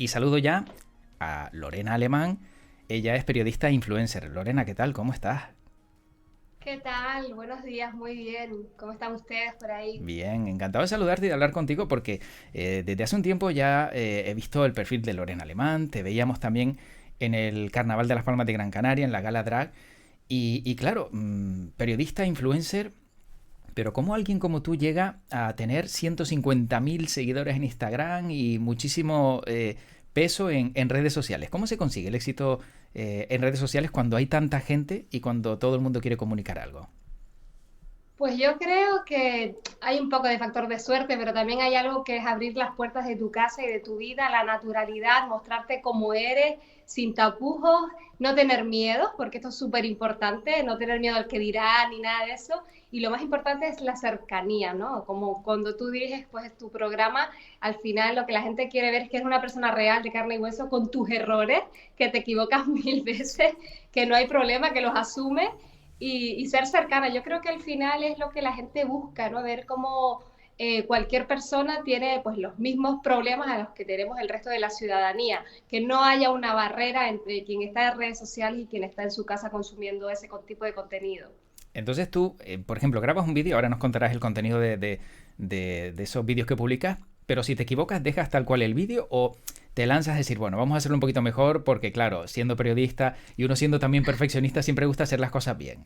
Y saludo ya a Lorena Alemán. Ella es periodista e influencer. Lorena, ¿qué tal? ¿Cómo estás? ¿Qué tal? Buenos días, muy bien. ¿Cómo están ustedes por ahí? Bien, encantado de saludarte y de hablar contigo porque desde hace un tiempo ya he visto el perfil de Lorena Alemán. Te veíamos también en el Carnaval de las Palmas de Gran Canaria, en la Gala Drag. Y claro, periodista, influencer, pero ¿cómo alguien como tú llega a tener 150.000 seguidores en Instagram y muchísimo peso en redes sociales? ¿Cómo se consigue el éxito en redes sociales cuando hay tanta gente y cuando todo el mundo quiere comunicar algo? Pues yo creo que hay un poco de factor de suerte, pero también hay algo que es abrir las puertas de tu casa y de tu vida, la naturalidad, mostrarte como eres, sin tapujos, no tener miedo, porque esto es súper importante, no tener miedo al que dirá ni nada de eso. Y lo más importante es la cercanía, ¿no? Como cuando tú diriges pues tu programa, al final lo que la gente quiere ver es que eres una persona real, de carne y hueso, con tus errores, que te equivocas mil veces, que no hay problema, que los asumes y ser cercana. Yo creo que al final es lo que la gente busca, ¿no? Ver cómo cualquier persona tiene pues los mismos problemas a los que tenemos el resto de la ciudadanía, que no haya una barrera entre quien está en redes sociales y quien está en su casa consumiendo ese tipo de contenido. Entonces tú, por ejemplo, grabas un vídeo, ahora nos contarás el contenido de esos vídeos que publicas, pero si te equivocas, ¿dejas tal cual el vídeo o te lanzas a decir, bueno, vamos a hacerlo un poquito mejor? Porque claro, siendo periodista y uno siendo también perfeccionista, siempre gusta hacer las cosas bien.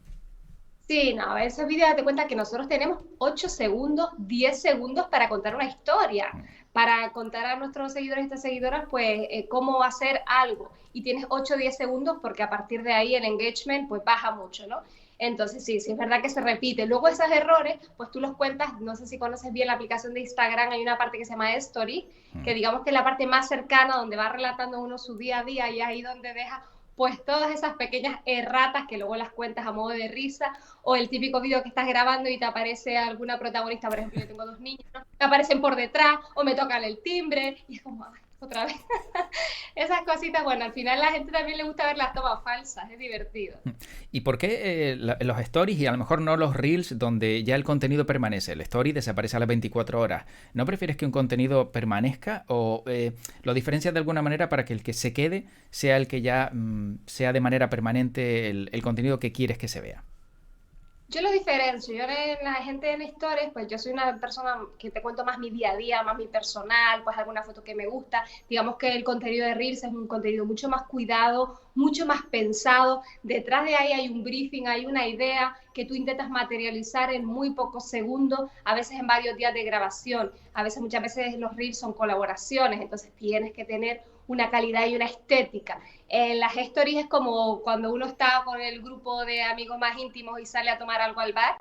Sí, no, ese video date cuenta que nosotros tenemos 8 segundos, 10 segundos para contar una historia, para contar a nuestros seguidores y estas seguidoras, pues, cómo hacer algo. Y tienes 8 o 10 segundos porque a partir de ahí el engagement, pues, baja mucho, ¿no? Entonces, sí, sí, es verdad que se repite. Luego esos errores, pues tú los cuentas, no sé si conoces bien la aplicación de Instagram, hay una parte que se llama Story, que digamos que es la parte más cercana donde va relatando uno su día a día y es ahí donde deja pues todas esas pequeñas erratas que luego las cuentas a modo de risa, o el típico vídeo que estás grabando y te aparece alguna protagonista, por ejemplo, yo tengo dos niños, ¿no? Me aparecen por detrás o me tocan el timbre y es como, ay, otra vez. Esas cositas, bueno, al final a la gente también le gusta ver las tomas falsas, es divertido. ¿Y por qué los stories y a lo mejor no los reels donde ya el contenido permanece? El story desaparece a las 24 horas. ¿No prefieres que un contenido permanezca o lo diferencias de alguna manera para que el que se quede sea el que ya sea de manera permanente el contenido que quieres que se vea? Yo lo diferencio, yo en la gente en stories, pues yo soy una persona que te cuento más mi día a día, más mi personal, pues alguna foto que me gusta. Digamos que el contenido de Reels es un contenido mucho más cuidado, mucho más pensado. Detrás de ahí hay un briefing, hay una idea que tú intentas materializar en muy pocos segundos, a veces en varios días de grabación. A veces, muchas veces los Reels son colaboraciones, entonces tienes que tener una calidad y una estética. Las stories es como cuando uno está con el grupo de amigos más íntimos y sale a tomar algo al bar,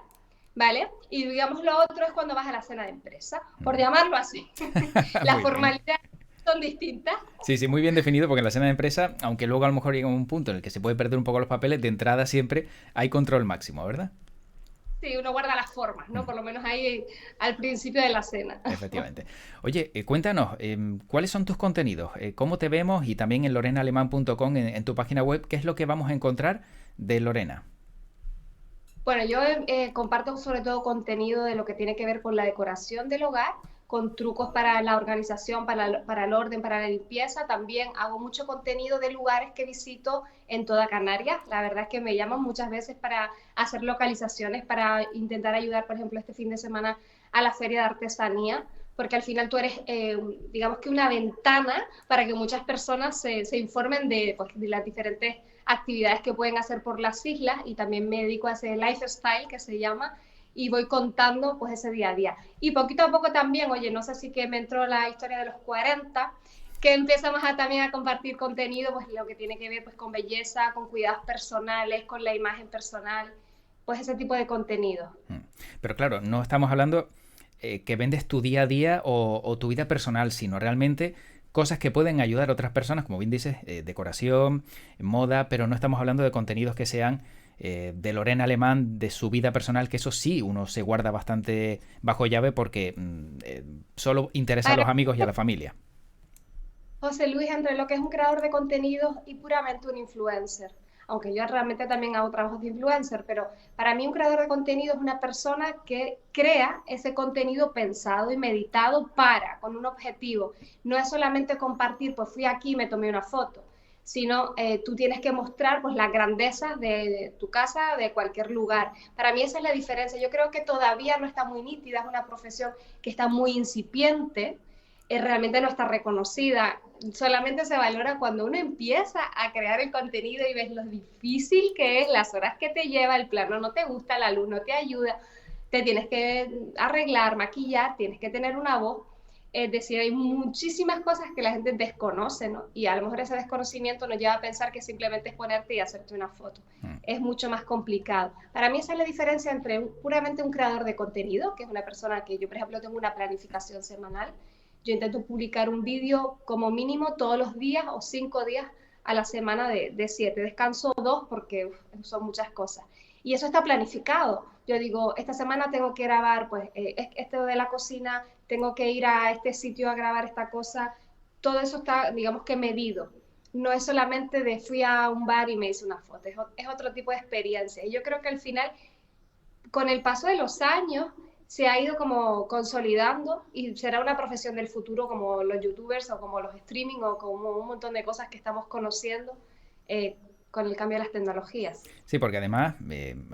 ¿vale? Y digamos lo otro es cuando vas a la cena de empresa, por llamarlo así. Las Muy bien. formalidades son distintas. Sí, sí, muy bien definido porque en la escena de empresa, aunque luego a lo mejor llega un punto en el que se puede perder un poco los papeles, de entrada siempre hay control máximo, ¿verdad? Sí, uno guarda las formas, ¿no? Por lo menos ahí al principio de la cena. Efectivamente. Oye, cuéntanos, ¿cuáles son tus contenidos? ¿Cómo te vemos? Y también en lorenaaleman.com, en tu página web, ¿qué es lo que vamos a encontrar de Lorena? Bueno, yo comparto sobre todo contenido de lo que tiene que ver con la decoración del hogar, con trucos para la organización, para el orden, para la limpieza. También hago mucho contenido de lugares que visito en toda Canarias. La verdad es que me llaman muchas veces para hacer localizaciones, para intentar ayudar, por ejemplo, este fin de semana a la Feria de Artesanía, porque al final tú eres, digamos que una ventana para que muchas personas se informen de, pues, de las diferentes actividades que pueden hacer por las islas y también me dedico a ese lifestyle que se llama y voy contando pues ese día a día. Y poquito a poco también, oye, no sé si que me entró la historia de los 40 que empezamos a, también a compartir contenido, pues lo que tiene que ver pues con belleza, con cuidados personales, con la imagen personal, pues ese tipo de contenido. Pero claro, no estamos hablando que vendes tu día a día o tu vida personal, sino realmente cosas que pueden ayudar a otras personas, como bien dices, decoración, moda, pero no estamos hablando de contenidos que sean de Lorena Alemán, de su vida personal, que eso sí, uno se guarda bastante bajo llave porque solo interesa a Para los amigos y a la familia. José Luis, entre lo que es un creador de contenidos y puramente un influencer. aunque yo realmente también hago trabajos de influencer, pero para mí un creador de contenido es una persona que crea ese contenido pensado y meditado con un objetivo. No es solamente compartir, pues fui aquí y me tomé una foto, sino tú tienes que mostrar pues la grandeza de tu casa, de cualquier lugar. Para mí esa es la diferencia. Yo creo que todavía no está muy nítida, es una profesión que está muy incipiente, realmente no está reconocida. Solamente se valora cuando uno empieza a crear el contenido y ves lo difícil que es, las horas que te lleva, el plano no te gusta, la luz no te ayuda, te tienes que arreglar, maquillar, tienes que tener una voz. Es decir, hay muchísimas cosas que la gente desconoce, ¿no? Y a lo mejor ese desconocimiento nos lleva a pensar que simplemente es ponerte y hacerte una foto. Es mucho más complicado. Para mí esa es la diferencia entre puramente un creador de contenido, que es una persona que yo, por ejemplo, tengo una planificación semanal. Yo intento publicar un vídeo como mínimo todos los días o 5 días a la semana de 7. Descanso 2 porque son muchas cosas. Y eso está planificado. Yo digo, esta semana tengo que grabar, pues, esto de la cocina, tengo que ir a este sitio a grabar esta cosa. Todo eso está, digamos que medido. No es solamente de fui a un bar y me hice una foto, es otro tipo de experiencia. Y yo creo que al final, con el paso de los años, se ha ido como consolidando y será una profesión del futuro como los youtubers o como los streaming o como un montón de cosas que estamos conociendo con el cambio de las tecnologías. Sí, porque además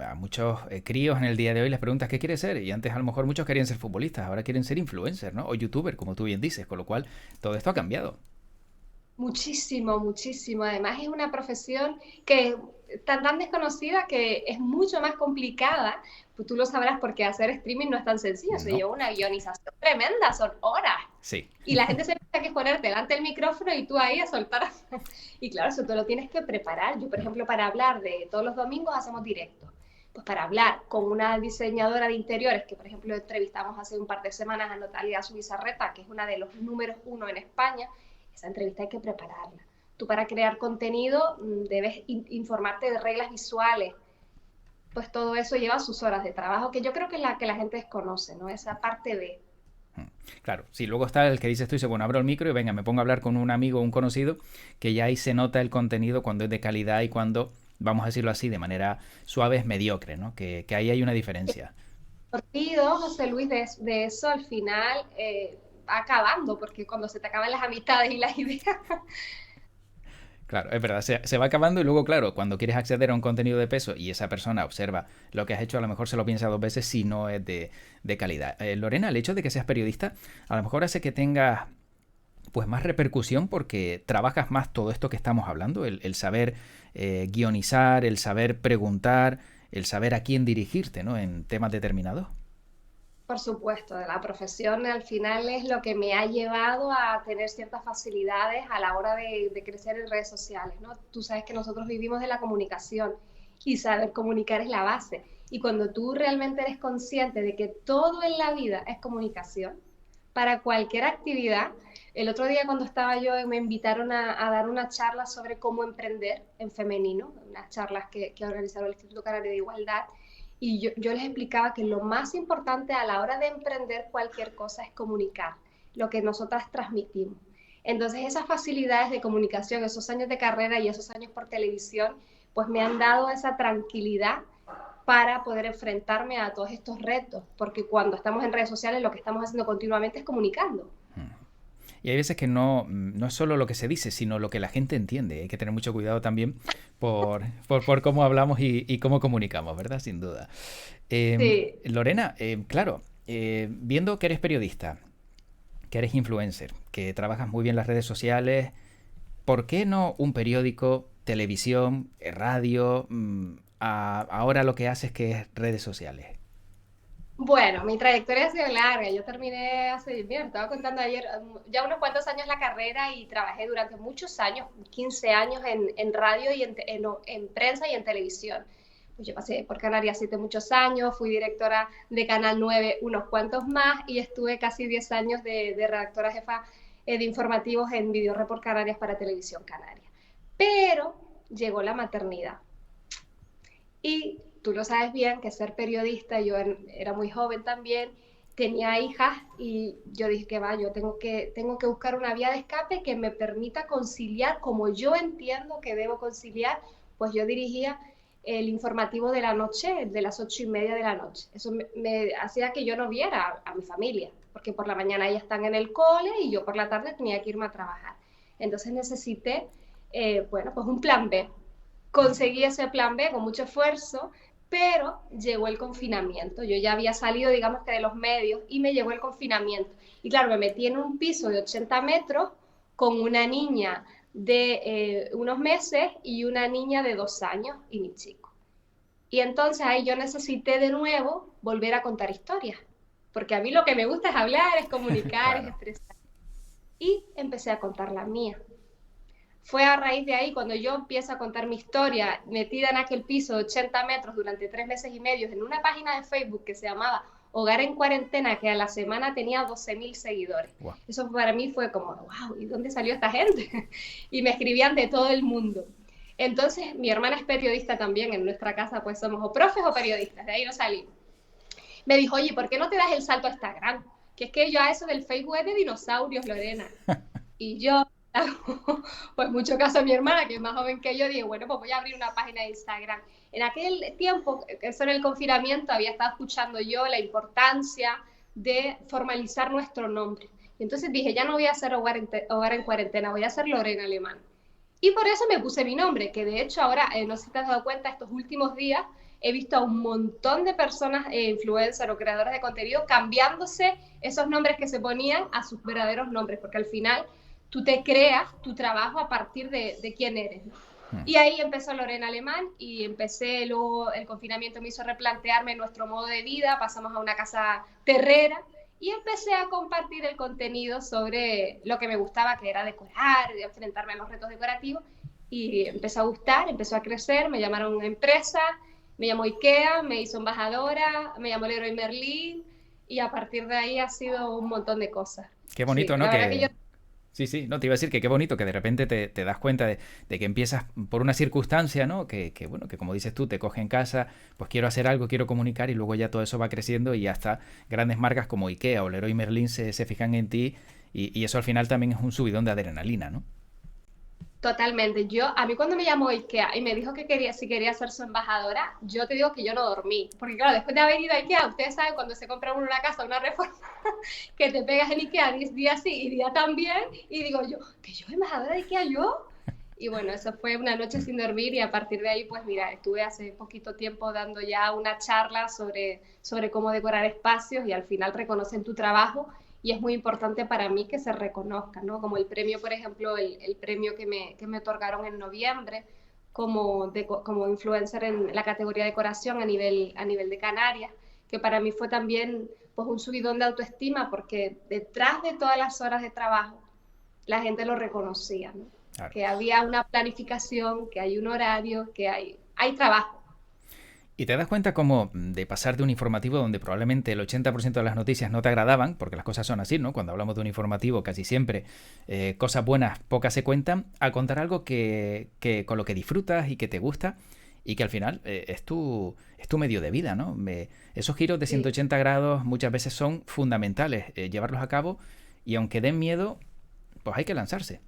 a muchos críos en el día de hoy les preguntas qué quieres ser y antes a lo mejor muchos querían ser futbolistas, ahora quieren ser influencers, ¿no? O youtuber, como tú bien dices, con lo cual todo esto ha cambiado. Muchísimo, muchísimo. Además es una profesión que tan desconocida que es mucho más complicada. Pues tú lo sabrás porque hacer streaming no es tan sencillo. Se No. lleva una guionización tremenda, son horas. Sí. Y la gente se piensa que es ponerte delante del micrófono y tú ahí a soltar. Y claro, eso tú lo tienes que preparar. Yo, por ejemplo, para hablar de todos los domingos hacemos directos. Pues para hablar con una diseñadora de interiores, que por ejemplo entrevistamos hace un par de semanas a Natalia Zubizarreta, que es una de los números uno en España, esa entrevista hay que prepararla. Tú para crear contenido debes informarte de reglas visuales, pues todo eso lleva sus horas de trabajo, que yo creo que es la que la gente desconoce, ¿no? Esa parte de... Claro, sí, luego está el que dices tú, dice, bueno, abro el micro y venga, me pongo a hablar con un amigo o un conocido, que ya ahí se nota el contenido cuando es de calidad y cuando, vamos a decirlo así, de manera suave es mediocre, ¿no? Que ahí hay una diferencia. Partido, José Luis, de eso al final va acabando, porque cuando se te acaban las amistades y las ideas, Claro, es verdad, se va acabando y luego, claro, cuando quieres acceder a un contenido de peso y esa persona observa lo que has hecho, a lo mejor se lo piensa dos veces si no es de calidad. Lorena, el hecho de que seas periodista a lo mejor hace que tengas pues más repercusión porque trabajas más todo esto que estamos hablando, el saber guionizar, el saber preguntar, el saber a quién dirigirte, ¿no? En temas determinados. por supuesto, de la profesión al final es lo que me ha llevado a tener ciertas facilidades a la hora de crecer en redes sociales, ¿no? Tú sabes que nosotros vivimos de la comunicación y saber comunicar es la base. Y cuando tú realmente eres consciente de que todo en la vida es comunicación, para cualquier actividad, el otro día cuando estaba yo me invitaron a dar una charla sobre cómo emprender en femenino, unas charlas que organizaron el Instituto Canario de Igualdad, y yo les explicaba que lo más importante a la hora de emprender cualquier cosa es comunicar lo que nosotras transmitimos. Entonces esas facilidades de comunicación, esos años de carrera y esos años por televisión, pues me han dado esa tranquilidad para poder enfrentarme a todos estos retos, porque cuando estamos en redes sociales lo que estamos haciendo continuamente es comunicando. Y hay veces que no es solo lo que se dice, sino lo que la gente entiende. Hay que tener mucho cuidado también por cómo hablamos y cómo comunicamos, ¿verdad? Sin duda. Sí. Lorena, claro, viendo que eres periodista, que eres influencer, que trabajas muy bien las redes sociales, ¿por qué no un periódico, televisión, radio, ahora lo que haces que es redes sociales? Bueno, mi trayectoria ha sido larga. Yo terminé hace, bien, estaba contando ayer, ya unos cuantos años la carrera y trabajé durante muchos años, 15 años en radio y en prensa y en televisión. Pues yo pasé por Canarias 7 muchos años, fui directora de Canal 9 unos cuantos más y estuve casi 10 años de redactora jefa de informativos en Video Report Canarias para Televisión Canaria. Pero llegó la maternidad. Y tú lo sabes bien, que ser periodista, yo era muy joven también, tenía hijas y yo dije que va, yo tengo que buscar una vía de escape que me permita conciliar como yo entiendo que debo conciliar pues yo dirigía el informativo de la noche, de las 8:30 de la noche. Eso me hacía que yo no viera a mi familia, porque por la mañana ellas están en el cole y yo por la tarde tenía que irme a trabajar. Entonces necesité, bueno, pues un plan B. Conseguí ese plan B con mucho esfuerzo, pero llegó el confinamiento. Yo ya había salido, digamos que de los medios, y me llegó el confinamiento. Y claro, me metí en un piso de 80 metros con una niña de unos meses y una niña de 2 años y mi chico. Y entonces ahí yo necesité de nuevo volver a contar historias, porque a mí lo que me gusta es hablar, es comunicar, es Claro. expresar. Y empecé a contar la mía. Fue a raíz de ahí cuando yo empiezo a contar mi historia, metida en aquel piso de 80 metros durante 3 meses y medio, en una página de Facebook que se llamaba Hogar en Cuarentena, que a la semana tenía 12.000 seguidores. Wow. Eso para mí fue como, wow, ¿y dónde salió esta gente? Y me escribían de todo el mundo. Entonces, mi hermana es periodista también, en nuestra casa pues somos o profes o periodistas, de ahí no salimos. Me dijo, oye, ¿por qué no te das el salto a Instagram? Que es que yo a eso del Facebook es de dinosaurios, Lorena. Y yo, pues mucho caso a mi hermana, que es más joven que yo, dije, bueno, pues voy a abrir una página de Instagram. En aquel tiempo, eso en el confinamiento, había estado escuchando yo la importancia de formalizar nuestro nombre. Y entonces dije, ya no voy a hacer hogar en Cuarentena, voy a hacer Lorena Alemán. Y por eso me puse mi nombre, que de hecho ahora, no sé si te has dado cuenta, estos últimos días he visto a un montón de personas, influencers o creadores de contenido, cambiándose esos nombres que se ponían a sus verdaderos nombres, porque al final tú te creas tu trabajo a partir de quién eres, ¿no? Y ahí empezó Lorena Alemán y empecé, luego el confinamiento me hizo replantearme nuestro modo de vida, pasamos a una casa terrera y empecé a compartir el contenido sobre lo que me gustaba, que era decorar, enfrentarme a los retos decorativos, y empezó a gustar, empezó a crecer, me llamaron a una empresa, me llamó IKEA, me hizo embajadora, me llamó Leroy Merlin, y a partir de ahí ha sido un montón de cosas. Qué Sí, bonito, ¿no? la verdad que yo... Sí, sí, no, te iba a decir que qué bonito que de repente te das cuenta de que empiezas por una circunstancia, ¿no? Bueno, que como dices tú, te coge en casa, pues quiero hacer algo, quiero comunicar y luego ya todo eso va creciendo y hasta grandes marcas como IKEA o Leroy Merlin se fijan en ti y eso al final también es un subidón de adrenalina, ¿no? Totalmente. A mí cuando me llamó IKEA y me dijo que si quería ser su embajadora, yo te digo que yo no dormí. Porque claro, después de haber ido a IKEA, ustedes saben cuando se compra uno una casa, una reforma, que te pegas en IKEA día sí y día también, y digo yo, ¿que yo embajadora de IKEA yo? Y bueno, eso fue una noche sin dormir y a partir de ahí, pues mira, estuve hace poquito tiempo dando ya una charla sobre cómo decorar espacios y al final reconocen tu trabajo y es muy importante para mí que se reconozca, ¿no? Como el premio, por ejemplo, el premio que me otorgaron en noviembre como influencer en la categoría de decoración a nivel de Canarias, que para mí fue también pues un subidón de autoestima porque detrás de todas las horas de trabajo la gente lo reconocía, ¿no? Claro. Que había una planificación, que hay un horario, que hay trabajo. Y te das cuenta como de pasar de un informativo donde probablemente el 80% de las noticias no te agradaban, porque las cosas son así, ¿no? Cuando hablamos de un informativo casi siempre cosas buenas pocas se cuentan, a contar algo que con lo que disfrutas y que te gusta y que al final es tu medio de vida, ¿no? Esos giros de Sí. 180 grados muchas veces son fundamentales llevarlos a cabo y aunque den miedo, pues hay que lanzarse.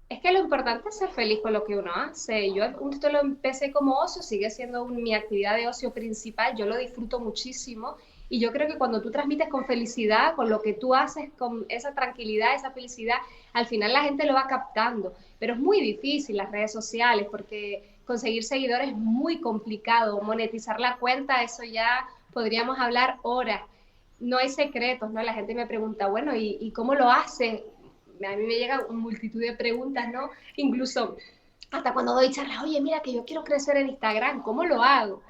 Es que lo importante es ser feliz con lo que uno hace. Yo esto lo empecé como ocio, sigue siendo mi actividad de ocio principal, yo lo disfruto muchísimo y yo creo que cuando tú transmites con felicidad, con lo que tú haces, con esa tranquilidad, esa felicidad, al final la gente lo va captando. Pero es muy difícil las redes sociales porque conseguir seguidores es muy complicado, monetizar la cuenta, eso ya podríamos hablar horas. No hay secretos, ¿no? La gente me pregunta, bueno, ¿y cómo lo haces? A mí me llegan multitud de preguntas, ¿no? Incluso hasta cuando doy charlas, oye, mira que yo quiero crecer en Instagram, ¿cómo lo hago?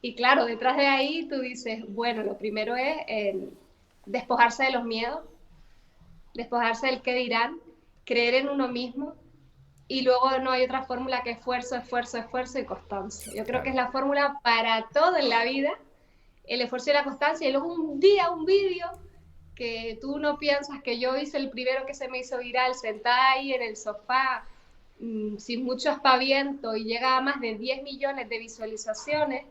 Y claro, detrás de ahí tú dices, bueno, lo primero es despojarse de los miedos, despojarse del qué dirán, creer en uno mismo y luego no hay otra fórmula que esfuerzo, esfuerzo, esfuerzo y constancia. Yo creo que Claro. es la fórmula para todo en la vida, el esfuerzo y la constancia y luego un día un vídeo que tú no piensas que yo hice el primero que se me hizo viral, sentada ahí en el sofá, sin mucho aspaviento y llega a más de 10 millones de visualizaciones,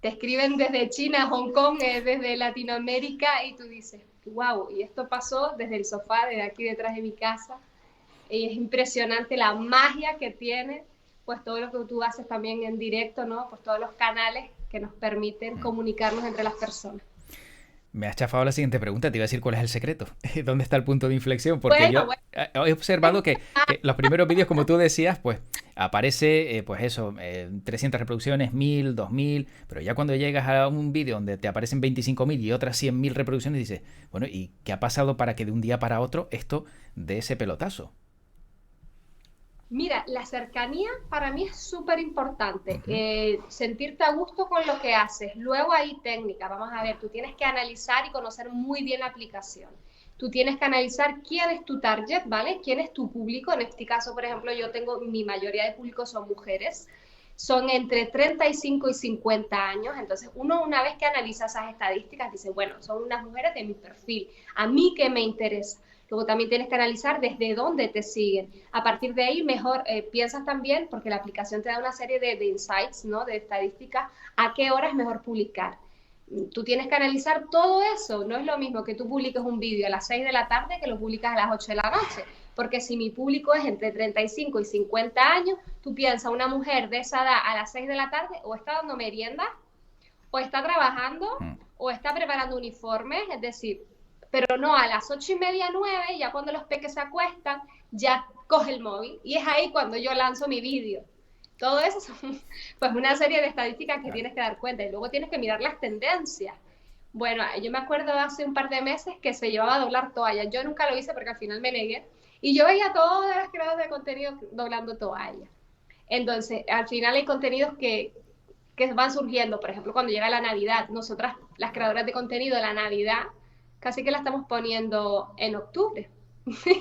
te escriben desde China, Hong Kong, desde Latinoamérica y tú dices, wow, y esto pasó desde el sofá, desde aquí detrás de mi casa. Y es impresionante la magia que tiene pues todo lo que tú haces también en directo, ¿no? Pues todos los canales que nos permiten comunicarnos entre las personas. Me has chafado la siguiente pregunta, te iba a decir cuál es el secreto, dónde está el punto de inflexión, porque Bueno, yo bueno. he observado que los primeros vídeos, como tú decías, pues aparece, pues eso, 300 reproducciones, 1000, 2000, pero ya cuando llegas a un vídeo donde te aparecen 25.000 y otras 100.000 reproducciones, dices, bueno, ¿y qué ha pasado para que de un día para otro esto dé ese pelotazo? Mira, la cercanía para mí es súper importante, Ujú. sentirte a gusto con lo que haces. Luego hay técnica, vamos a ver, tú tienes que analizar y conocer muy bien la aplicación. Tú tienes que analizar quién es tu target, ¿vale? ¿Quién es tu público? En este caso, por ejemplo, yo tengo, mi mayoría de público son mujeres, son entre 35 y 50 años, entonces uno una vez que analiza esas estadísticas dice, bueno, son unas mujeres de mi perfil, a mí qué me interesa. Luego también tienes que analizar desde dónde te siguen. A partir de ahí, mejor piensas también, porque la aplicación te da una serie de insights, ¿no? De estadísticas, a qué hora es mejor publicar. Tú tienes que analizar todo eso. No es lo mismo que tú publiques un vídeo a las 6 de la tarde que lo publicas a las 8 de la noche. Porque si mi público es entre 35 y 50 años, tú piensas, una mujer de esa edad a las 6 de la tarde o está dando merienda, o está trabajando, Mm. o está preparando uniformes, es decir, pero no a las 8:30, 9, ya cuando los peques se acuestan, ya coge el móvil y es ahí cuando yo lanzo mi vídeo. Todo eso son pues una serie de estadísticas que Claro. tienes que dar cuenta y luego tienes que mirar las tendencias. Bueno, yo me acuerdo hace un par de meses que se llevaba a doblar toallas. Yo nunca lo hice porque al final me negué. Y yo veía a todas las creadoras de contenido doblando toallas. Entonces, al final hay contenidos que van surgiendo. Por ejemplo, cuando llega la Navidad, nosotras, las creadoras de contenido, la Navidad, casi que la estamos poniendo en octubre.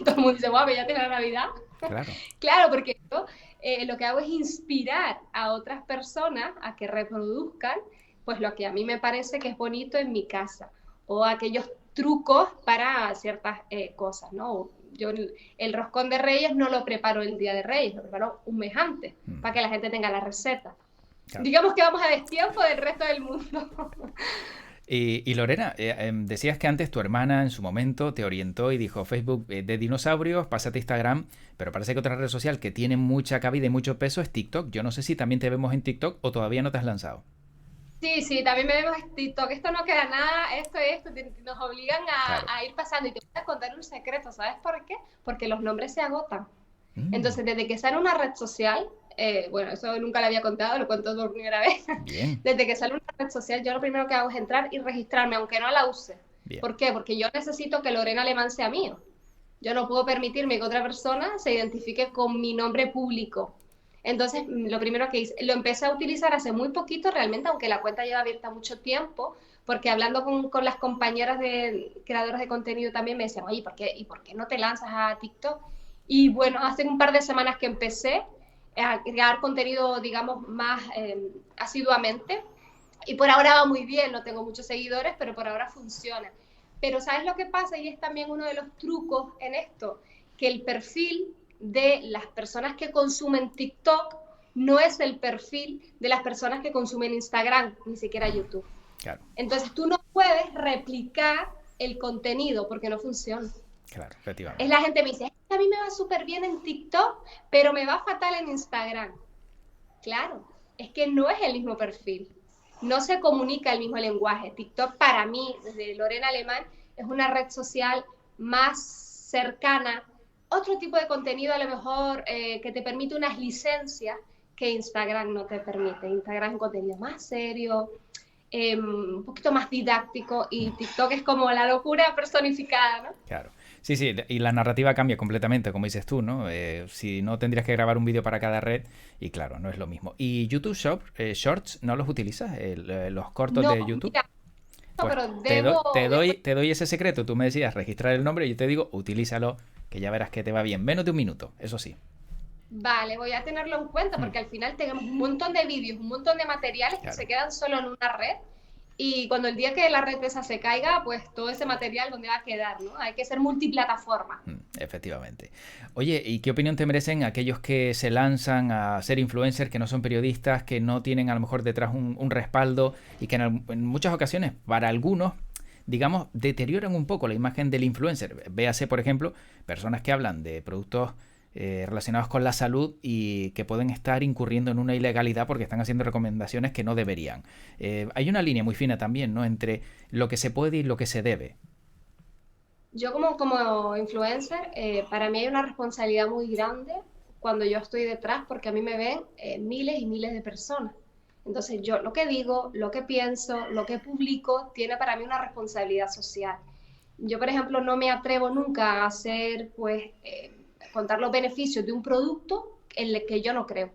Todo el mundo dice, guau, ya tiene la Navidad. Claro. Claro, porque yo lo que hago es inspirar a otras personas a que reproduzcan pues lo que a mí me parece que es bonito en mi casa o aquellos trucos para ciertas cosas, ¿no? Yo el roscón de Reyes no lo preparo el día de Reyes, lo preparo un mes antes para que la gente tenga la receta. Claro. Digamos que vamos a destiempo del resto del mundo. Y Lorena, decías que antes tu hermana en su momento te orientó y dijo Facebook de dinosaurios, pásate a Instagram, pero parece que otra red social que tiene mucha cabida y mucho peso es TikTok. Yo no sé si también te vemos en TikTok o todavía no te has lanzado. Sí, sí, también me vemos en TikTok. Esto no queda nada, esto, nos obligan Claro. a ir pasando. Y te voy a contar un secreto, ¿sabes por qué? Porque los nombres se agotan. Mm, Entonces, desde que sale una red social, bueno, eso nunca lo había contado, lo cuento por primera vez. bien, Desde que sale una red social, yo lo primero que hago es entrar y registrarme, aunque no la use. bien. ¿Por qué? Porque yo necesito que Lorena Alemán sea mío. Yo no puedo permitirme que otra persona se identifique con mi nombre público. Entonces, lo primero que hice, lo empecé a utilizar hace muy poquito realmente, aunque la cuenta lleva abierta mucho tiempo, porque hablando con las compañeras de creadoras de contenido también me decían, oye, por qué no te lanzas a TikTok? Y bueno, hace un par de semanas que empecé a crear contenido, digamos, más asiduamente. Y por ahora va muy bien, no tengo muchos seguidores, pero por ahora funciona. Pero ¿sabes lo que pasa? Y es también uno de los trucos en esto, que el perfil de las personas que consumen TikTok no es el perfil de las personas que consumen Instagram, ni siquiera YouTube. Claro, Entonces tú no puedes replicar el contenido porque no funciona. claro, Es efectivamente. la gente me dice, es que a mí me va súper bien en TikTok, pero me va fatal en Instagram. Claro, es que no es el mismo perfil, no se comunica el mismo lenguaje. TikTok para mí, desde Lorena Alemán, es una red social más cercana, otro tipo de contenido a lo mejor que te permite unas licencias que Instagram no te permite. Instagram es un contenido más serio, un poquito más didáctico y TikTok es como la locura personificada, ¿no? Claro. Sí, sí, y la narrativa cambia completamente, como dices tú, ¿no? Si no tendrías que grabar un vídeo para cada red, y claro, no es lo mismo. ¿Y YouTube Shorts no los utilizas? Los cortos No, de YouTube. mira, no, Pues pero debo, te doy ese secreto. Tú me decías registrar el nombre y yo te digo, utilízalo, que ya verás que te va bien. Menos de un minuto, eso sí. vale, voy a tenerlo en cuenta Hmm, porque al final tenemos un montón de vídeos, un montón de materiales que claro. se quedan solo en una red y cuando el día que la red esa se caiga, pues todo ese material donde va a quedar, ¿no? Hay que ser multiplataforma. Efectivamente. Oye, ¿y qué opinión te merecen aquellos que se lanzan a ser influencers, que no son periodistas, que no tienen a lo mejor detrás un respaldo y que en muchas ocasiones, para algunos, digamos, deterioran un poco la imagen del influencer? Véase, por ejemplo, personas que hablan de productos relacionados con la salud y que pueden estar incurriendo en una ilegalidad porque están haciendo recomendaciones que no deberían. Hay una línea muy fina también, ¿no? Entre lo que se puede y lo que se debe. Yo como influencer, para mí hay una responsabilidad muy grande cuando yo estoy detrás, porque a mí me ven miles y miles de personas. Entonces yo lo que digo, lo que pienso, lo que publico, tiene para mí una responsabilidad social. Yo, por ejemplo, no me atrevo nunca a hacer, pues, contar los beneficios de un producto en el que yo no creo.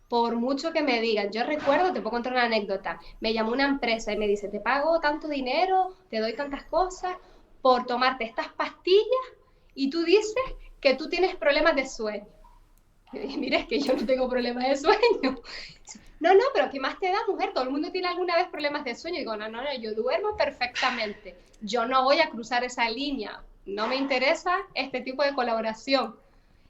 Por mucho que me digan, yo recuerdo, te puedo contar una anécdota, me llamó una empresa y me dice, te pago tanto dinero, te doy tantas cosas por tomarte estas pastillas y tú dices que tú tienes problemas de sueño. Y dije, mira, es que yo no tengo problemas de sueño. No, no, pero ¿qué más te da, mujer? Todo el mundo tiene alguna vez problemas de sueño. Y digo, no, no, no, yo duermo perfectamente. Yo no voy a cruzar esa línea. No me interesa este tipo de colaboración.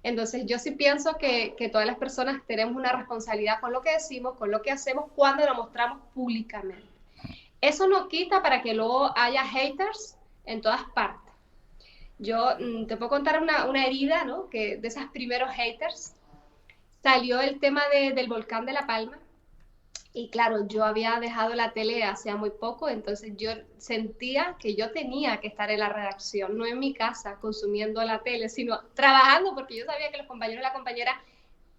Entonces yo sí pienso que todas las personas tenemos una responsabilidad con lo que decimos, con lo que hacemos cuando lo mostramos públicamente. Eso no quita para que luego haya haters en todas partes. Yo te puedo contar una herida, ¿no? Que de esos primeros haters salió el tema del volcán de La Palma. Y claro, yo había dejado la tele hacía muy poco, entonces yo sentía que yo tenía que estar en la redacción, no en mi casa consumiendo la tele, sino trabajando, porque yo sabía que los compañeros y la compañera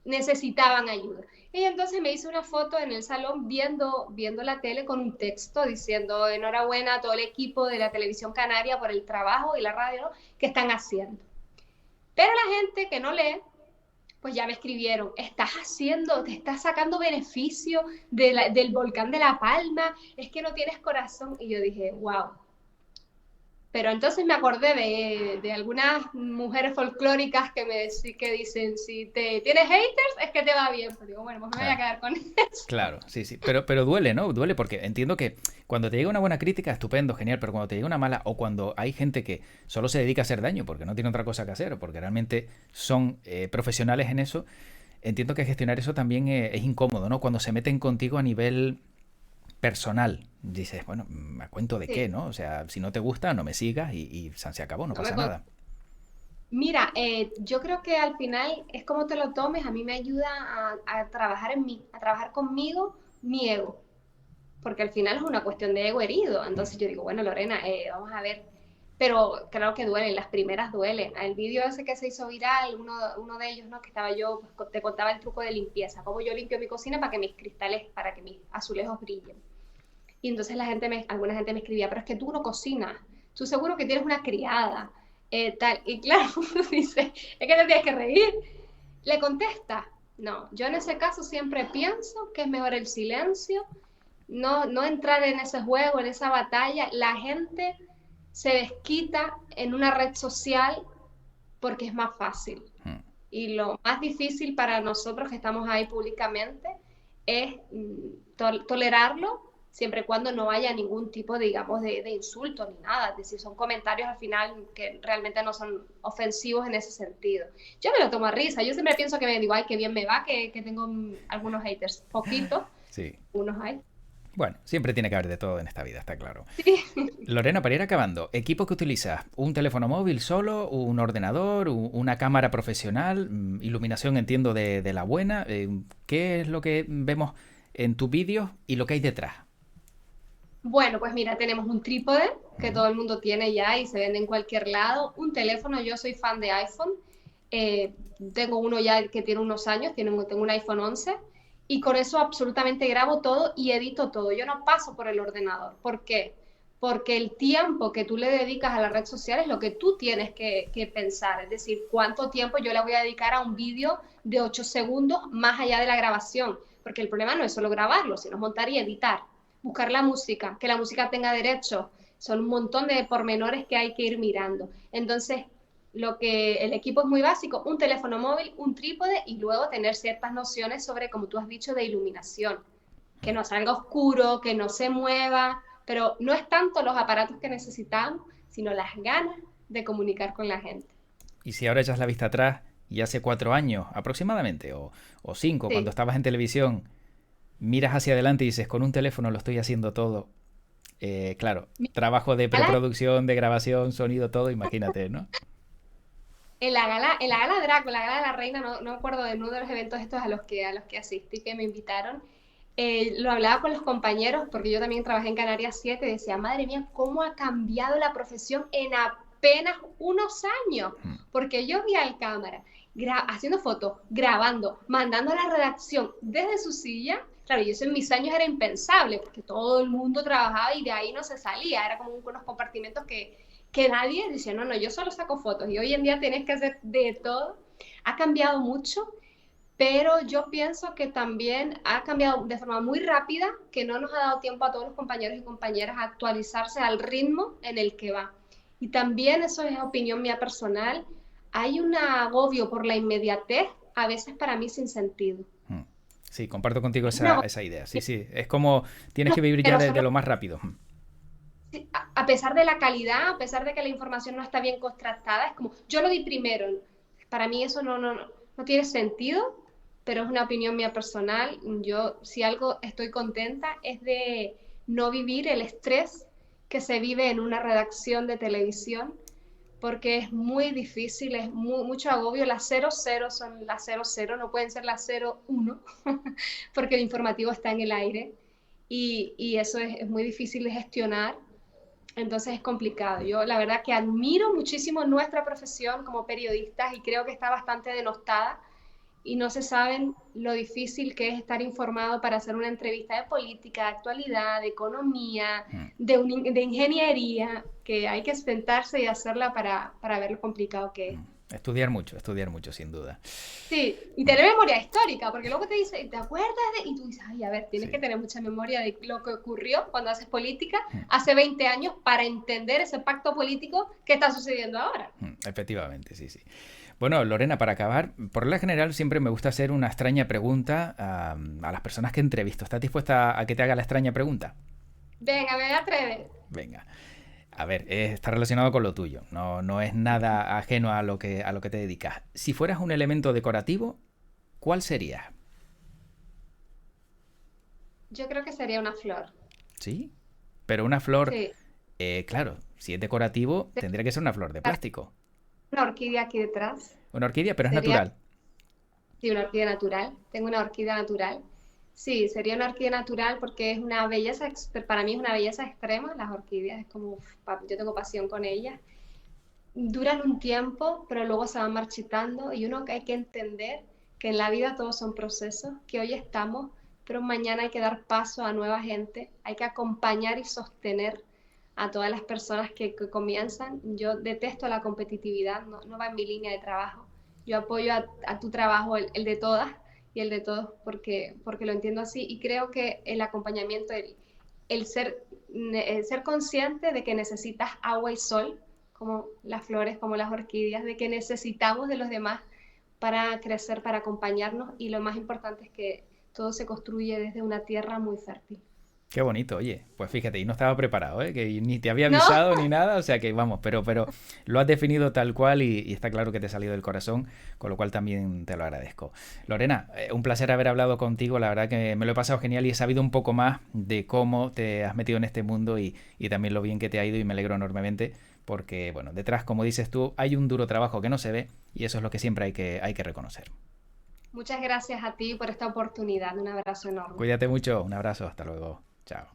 necesitaban ayuda. Y entonces me hice una foto en el salón viendo la tele con un texto diciendo enhorabuena a todo el equipo de la televisión canaria por el trabajo y la radio, ¿no?, que están haciendo. Pero la gente que no lee, pues ya me escribieron, te estás sacando beneficio del volcán de La Palma, es que no tienes corazón. Y yo dije, wow. Pero entonces me acordé de algunas mujeres folclóricas que dicen, si te tienes haters es que te va bien. Pues digo, bueno, pues me voy a quedar con eso. Claro, sí, sí. Pero duele, ¿no? Duele porque entiendo que cuando te llega una buena crítica, estupendo, genial, pero cuando te llega una mala o cuando hay gente que solo se dedica a hacer daño porque no tiene otra cosa que hacer o porque realmente son profesionales en eso, entiendo que gestionar eso también es incómodo, ¿no? Cuando se meten contigo a nivel personal. Dices, bueno, ¿a cuento de qué, Sí, no? O sea, si no te gusta, no me sigas y se acabó, no no me pasa nada. Mira, yo creo que al final es como te lo tomes, a mí me ayuda a trabajar en mí, a trabajar conmigo mi ego, porque al final es una cuestión de ego herido. Mm. Entonces yo digo, bueno, Lorena, vamos a ver, pero claro que duelen, las primeras duelen. El vídeo ese que se hizo viral, uno de ellos, ¿no? Que estaba yo, pues, te contaba el truco de limpieza, cómo yo limpio mi cocina para que mis cristales, para que mis azulejos brillen. Y entonces alguna gente me escribía, pero es que tú no cocinas, tú seguro que tienes una criada, tal. Y claro, uno dice, es que te tienes que reír. Le contesta, no, yo en ese caso siempre pienso que es mejor el silencio, no entrar en ese juego, en esa batalla. La gente se desquita en una red social porque es más fácil. Mm. Y lo más difícil para nosotros que estamos ahí públicamente es tolerarlo siempre y cuando no haya ningún tipo, digamos, de insulto ni nada. Es decir, son comentarios al final que realmente no son ofensivos en ese sentido. Yo me lo tomo a risa. Yo siempre pienso que me digo, ay, qué bien me va, que tengo algunos haters. Poquitos, Sí. unos hay. Bueno, siempre tiene que haber de todo en esta vida, está claro. Sí. Lorena, para ir acabando, ¿equipo que utilizas? ¿Un teléfono móvil solo? ¿Un ordenador? ¿Una cámara profesional? ¿Iluminación, entiendo, de la buena? ¿Qué es lo que vemos en tus vídeos y lo que hay detrás? Bueno, pues mira, tenemos un trípode que Mm. todo el mundo tiene ya y se vende en cualquier lado. Un teléfono, yo soy fan de iPhone. Eh, Tengo uno ya que tiene unos años, tengo un iPhone 11 y con eso absolutamente grabo todo y edito todo. Yo no paso por el ordenador. ¿Por qué? Porque el tiempo que tú le dedicas a la red social es lo que tú tienes que pensar. Es decir, cuánto tiempo yo le voy a dedicar a un vídeo de 8 segundos más allá de la grabación. Porque el problema no es solo grabarlo, sino montar y editar, buscar la música, que la música tenga derechos. Son un montón de pormenores que hay que ir mirando. Entonces, el equipo es muy básico, un teléfono móvil, un trípode y luego tener ciertas nociones sobre, como tú has dicho, de iluminación. Que no salga oscuro, que no se mueva, pero no es tanto los aparatos que necesitamos, sino las ganas de comunicar con la gente. Y si ahora echas la vista atrás y hace 4 años aproximadamente, o 5, cuando Sí. estabas en televisión, miras hacia adelante y dices, con un teléfono lo estoy haciendo todo. Claro, trabajo de Mira, preproducción, de grabación, sonido, todo, imagínate, ¿no? En la gala drag, en la gala de la reina, no me acuerdo de uno de los eventos estos a los que asistí, que me invitaron, lo hablaba con los compañeros, porque yo también trabajé en Canarias 7 y decía, madre mía, cómo ha cambiado la profesión en apenas unos años, Mm. porque yo vi al cámara haciendo fotos, grabando, mandando a la redacción desde su silla. Claro, y eso en mis años era impensable, porque todo el mundo trabajaba y de ahí no se salía, era como unos compartimentos que nadie decía, no, no, yo solo saco fotos, y hoy en día tienes que hacer de todo. Ha cambiado mucho, pero yo pienso que también ha cambiado de forma muy rápida, que no nos ha dado tiempo a todos los compañeros y compañeras a actualizarse al ritmo en el que va. Y también, eso es opinión mía personal, hay un agobio por la inmediatez, a veces para mí sin sentido. Mm. Sí, comparto contigo Es una esa idea. Sí, sí, es como tienes que vivir que ya de nosotros, lo más rápido. Mm. a pesar de la calidad, a pesar de que la información no está bien contrastada, es como, yo lo di primero. Para mí eso no tiene sentido, pero es una opinión mía personal. Yo, si algo estoy contenta, es de no vivir el estrés que se vive en una redacción de televisión, porque es muy difícil, es mucho agobio. Las 00 son las 00, no pueden ser las 01, porque el informativo está en el aire, y eso es muy difícil de gestionar. Entonces es complicado. Yo la verdad que admiro muchísimo nuestra profesión como periodistas y creo que está bastante denostada, y no se saben lo difícil que es estar informado para hacer una entrevista de política, de actualidad, de economía, Mm. de ingeniería, que hay que sentarse y hacerla para ver lo complicado que es. Estudiar mucho, sin duda. Sí, y Mm. tener memoria histórica, porque luego te dice, ¿te acuerdas de? Y tú dices, ay, a ver, tienes que Sí. tener mucha memoria de lo que ocurrió cuando haces política Mm. hace 20 años para entender ese pacto político que está sucediendo ahora. Efectivamente, sí, sí. Bueno, Lorena, para acabar, por lo general siempre me gusta hacer una extraña pregunta a las personas que entrevisto. ¿Estás dispuesta a que te haga la extraña pregunta? Venga, me atreves. Venga. A ver, está relacionado con lo tuyo. No, no es nada ajeno a lo que te dedicas. Si fueras un elemento decorativo, ¿cuál serías? Yo creo que sería una flor. ¿Sí? Pero una flor, Sí, claro, si es decorativo, tendría que ser una flor de plástico. una orquídea aquí detrás. Una orquídea, pero es Sería, natural. sí, una orquídea natural. Tengo una orquídea natural. Sí, sería una orquídea natural porque es una belleza, para mí es una belleza extrema. Las orquídeas es como, uf, yo tengo pasión con ellas. Duran un tiempo, pero luego se van marchitando, y uno que hay que entender que en la vida todos son procesos, que hoy estamos, pero mañana hay que dar paso a nueva gente, hay que acompañar y sostener a todas las personas que comienzan. Yo detesto la competitividad, no va en mi línea de trabajo. Yo apoyo a tu trabajo, el de todas y el de todos, porque lo entiendo así, y creo que el acompañamiento, el ser consciente de que necesitas agua y sol, como las flores, como las orquídeas, de que necesitamos de los demás para crecer, para acompañarnos, y lo más importante es que todo se construye desde una tierra muy fértil. Qué bonito, oye. Pues fíjate, y no estaba preparado, ¿eh? Que ni te había ¿No? avisado ni nada, o sea que vamos, pero lo has definido tal cual y está claro que te ha salido del corazón, con lo cual también te lo agradezco. Lorena, un placer haber hablado contigo, la verdad que me lo he pasado genial y he sabido un poco más de cómo te has metido en este mundo y también lo bien que te ha ido, y me alegro enormemente porque, bueno, detrás, como dices tú, hay un duro trabajo que no se ve y eso es lo que siempre hay que reconocer. Muchas gracias a ti por esta oportunidad. Un abrazo enorme. Cuídate mucho, un abrazo, hasta luego, chao.